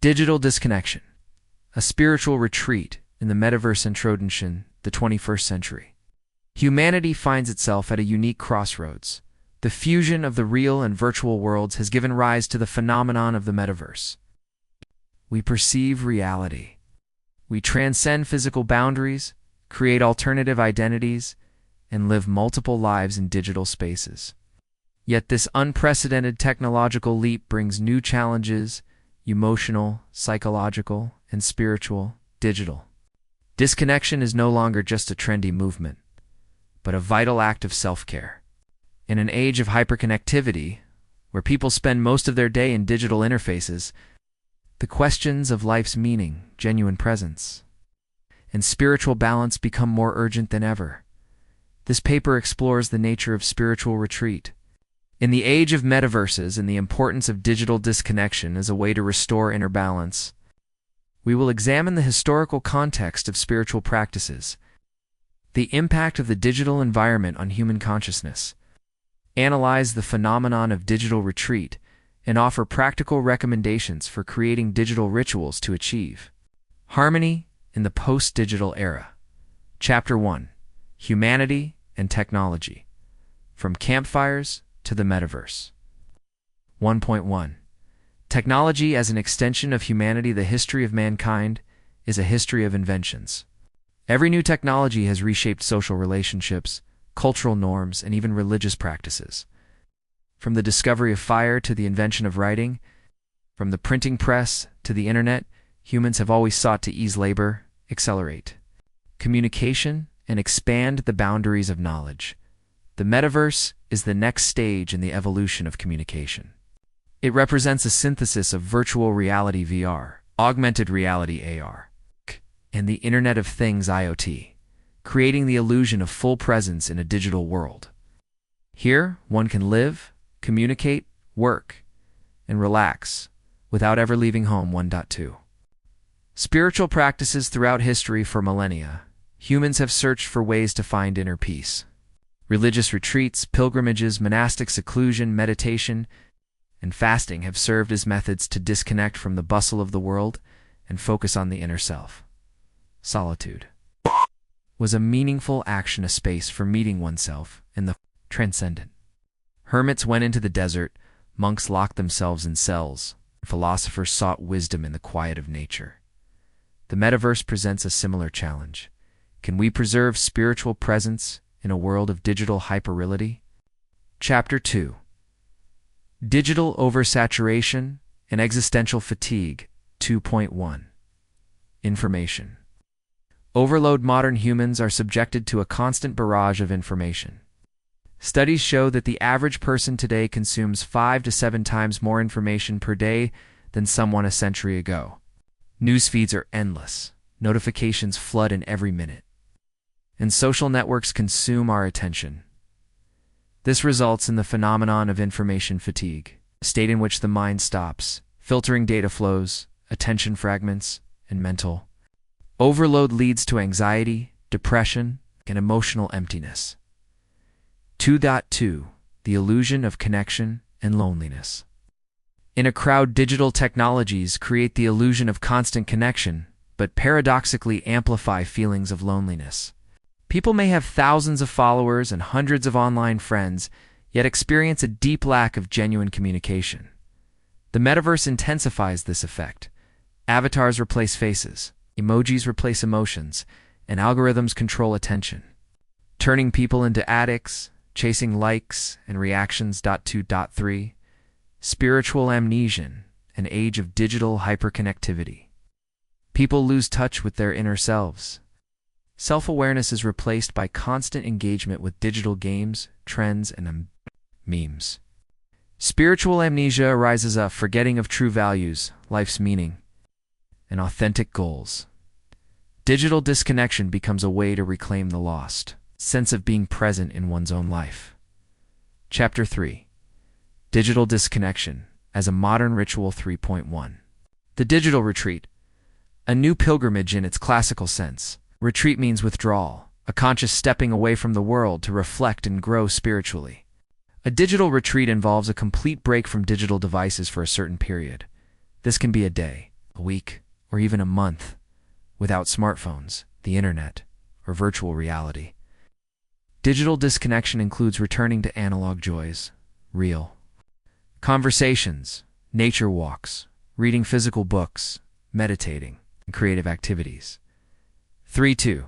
Digital disconnection, a spiritual retreat in the metaverse introduction, the 21st century. Humanity finds itself at a unique crossroads. The fusion of the real and virtual worlds has given rise to the phenomenon of the metaverse. We perceive reality. We transcend physical boundaries, create alternative identities, and live multiple lives in digital spaces. Yet this unprecedented technological leap brings new challenges: emotional, psychological, and spiritual, digital. Disconnection is no longer just a trendy movement, but a vital act of self-care. In an age of hyperconnectivity, where people spend most of their day in digital interfaces, the questions of life's meaning, genuine presence, and spiritual balance become more urgent than ever. This paper explores the nature of spiritual retreat. In the age of metaverses and the importance of digital disconnection as a way to restore inner balance, we will examine the historical context of spiritual practices, the impact of the digital environment on human consciousness, analyze the phenomenon of digital retreat, and offer practical recommendations for creating digital rituals to achieve harmony in the post-digital era. Chapter 1: Humanity and Technology. From Campfires to the Metaverse. 1.1. Technology as an extension of humanity. The history of mankind is a history of inventions. Every new technology has reshaped social relationships, cultural norms, and even religious practices. From the discovery of fire to the invention of writing, from the printing press to the internet, humans have always sought to ease labor, accelerate communication, and expand the boundaries of knowledge. The metaverse is the next stage in the evolution of communication. It represents a synthesis of virtual reality (VR), augmented reality (AR), and the Internet of Things (IoT), creating the illusion of full presence in a digital world. Here, one can live, communicate, work, and relax without ever leaving home. 1.2. Spiritual practices. Throughout history for millennia, humans have searched for ways to find inner peace. Religious retreats, pilgrimages, monastic seclusion, meditation, and fasting have served as methods to disconnect from the bustle of the world and focus on the inner self. Solitude was a meaningful action, a space for meeting oneself and the transcendent. Hermits went into the desert, monks locked themselves in cells, and philosophers sought wisdom in the quiet of nature. The metaverse presents a similar challenge. Can we preserve spiritual presence in a world of digital hyperreality? Chapter 2: Digital Oversaturation and Existential Fatigue. 2.1. Information overload. Modern humans are subjected to a constant barrage of information. Studies show that the average person today consumes 5 to 7 times more information per day than someone a century ago. News feeds are endless, notifications flood in every minute, and social networks consume our attention. This results in the phenomenon of information fatigue, a state in which the mind stops, filtering data flows, attention fragments, and mental overload leads to anxiety, depression, and emotional emptiness. 2.2. The illusion of connection and loneliness. In a crowd, digital technologies create the illusion of constant connection, but paradoxically amplify feelings of loneliness. People may have thousands of followers and hundreds of online friends, yet experience a deep lack of genuine communication. The metaverse intensifies this effect. Avatars replace faces, emojis replace emotions, and algorithms control attention, turning people into addicts, chasing likes and reactions. 2.3. Spiritual amnesia, an age of digital hyperconnectivity. People lose touch with their inner selves. Self-awareness is replaced by constant engagement with digital games, trends, and memes. Spiritual amnesia arises up, forgetting of true values, life's meaning, and authentic goals. Digital disconnection becomes a way to reclaim the lost sense of being present in one's own life. Chapter 3: Digital Disconnection as a Modern Ritual. 3.1. The digital retreat, a new pilgrimage in its classical sense. Retreat means withdrawal, a conscious stepping away from the world to reflect and grow spiritually. A digital retreat involves a complete break from digital devices for a certain period. This can be a day, a week, or even a month without smartphones, the internet, or virtual reality. Digital disconnection includes returning to analog joys, real conversations, nature walks, reading physical books, meditating, and creative activities. 3.2.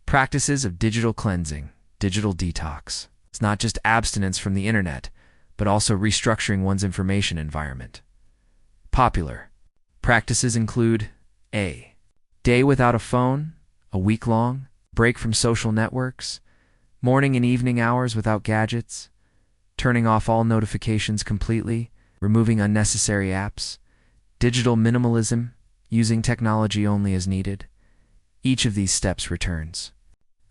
Practices of digital cleansing, digital detox. It's not just abstinence from the internet, but also restructuring one's information environment. Popular practices include a day without a phone, a week-long break from social networks, morning and evening hours without gadgets, turning off all notifications completely, removing unnecessary apps, digital minimalism, using technology only as needed. Each of these steps returns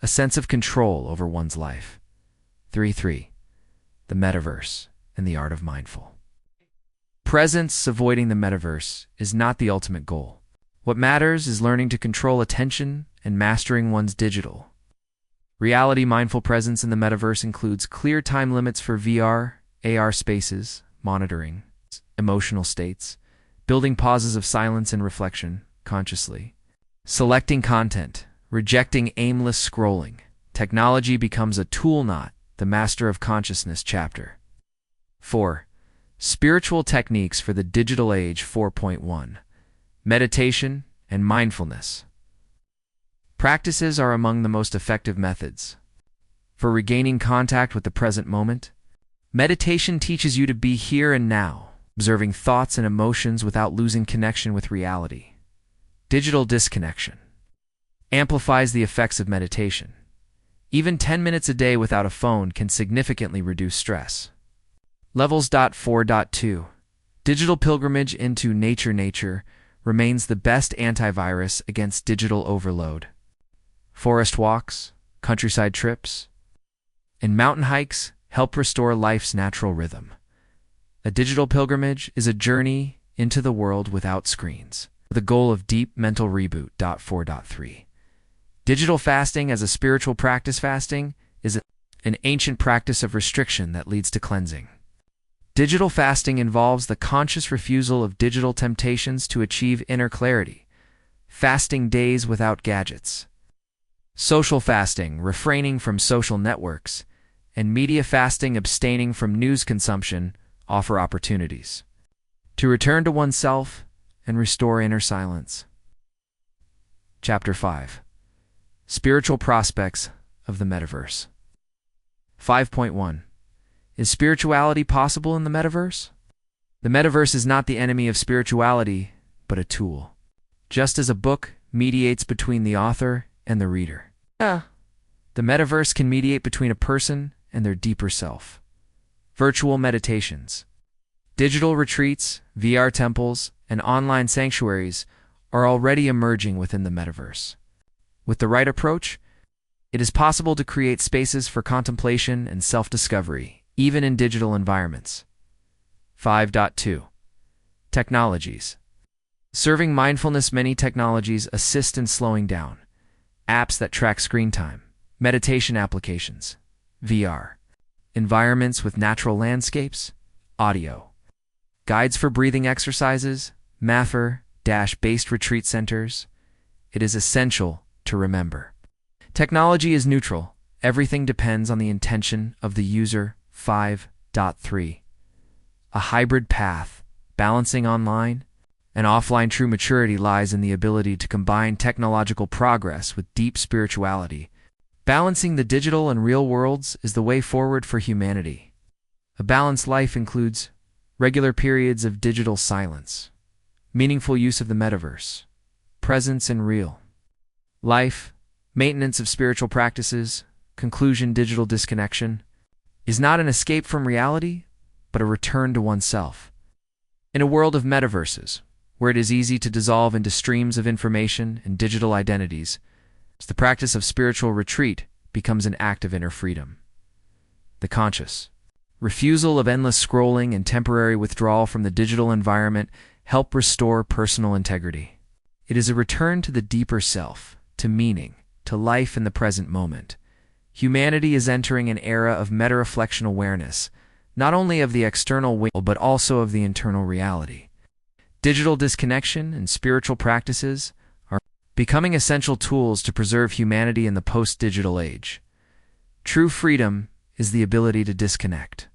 a sense of control over one's life. 3.3. The Metaverse and the Art of Mindful. Presence. Avoiding the metaverse is not the ultimate goal. What matters is learning to control attention and mastering one's digital reality. Mindful presence in the metaverse includes clear time limits for VR, AR spaces, monitoring emotional states, building pauses of silence and reflection consciously, selecting content, rejecting aimless scrolling. Technology becomes a tool, not the master of consciousness. Chapter 4. Spiritual techniques for the digital age. 4.1. Meditation and mindfulness. Practices are among the most effective methods for regaining contact with the present moment. Meditation teaches you to be here and now, observing thoughts and emotions without losing connection with reality. Digital disconnection amplifies the effects of meditation. Even 10 minutes a day without a phone can significantly reduce stress levels. 4.2. Digital pilgrimage into nature. Nature remains the best antivirus against digital overload. Forest walks, countryside trips, and mountain hikes help restore life's natural rhythm. A digital pilgrimage is a journey into the world without screens, with the goal of deep mental reboot. 4.3. Digital fasting as a spiritual practice. Fasting is an ancient practice of restriction that leads to cleansing. Digital fasting involves the conscious refusal of digital temptations to achieve inner clarity. Fasting days without gadgets. Social fasting, refraining from social networks, and media fasting, abstaining from news consumption, offer opportunities to return to oneself and restore inner silence. Chapter 5. Spiritual prospects of the metaverse. 5.1. Is spirituality possible in the metaverse? The metaverse is not the enemy of spirituality, but a tool. Just as a book mediates between the author and the reader, the metaverse can mediate between a person and their deeper self. Virtual meditations, digital retreats, VR temples, and online sanctuaries are already emerging within the metaverse. With the right approach, it is possible to create spaces for contemplation and self-discovery, even in digital environments. 5.2. Technologies. Serving mindfulness. Many technologies assist in slowing down. Apps that track screen time, meditation applications, VR, environments with natural landscapes, audio, guides for breathing exercises, Metaverse-based retreat centers. It is essential to remember. Technology is neutral. Everything depends on the intention of the user. 5.3. A hybrid path, balancing online and offline. True maturity lies in the ability to combine technological progress with deep spirituality. Balancing the digital and real worlds is the way forward for humanity. A balanced life includes regular periods of digital silence, meaningful use of the metaverse, presence in real life, maintenance of spiritual practices. Conclusion. Digital disconnection is not an escape from reality, but a return to oneself. In a world of metaverses, where it is easy to dissolve into streams of information and digital identities, the practice of spiritual retreat becomes an act of inner freedom. The conscious refusal of endless scrolling and temporary withdrawal from the digital environment help restore personal integrity. It is a return to the deeper self, to meaning, to life in the present moment. Humanity is entering an era of meta-reflection awareness, not only of the external world but also of the internal reality. Digital disconnection and spiritual practices are becoming essential tools to preserve humanity in the post-digital age. True freedom is the ability to disconnect.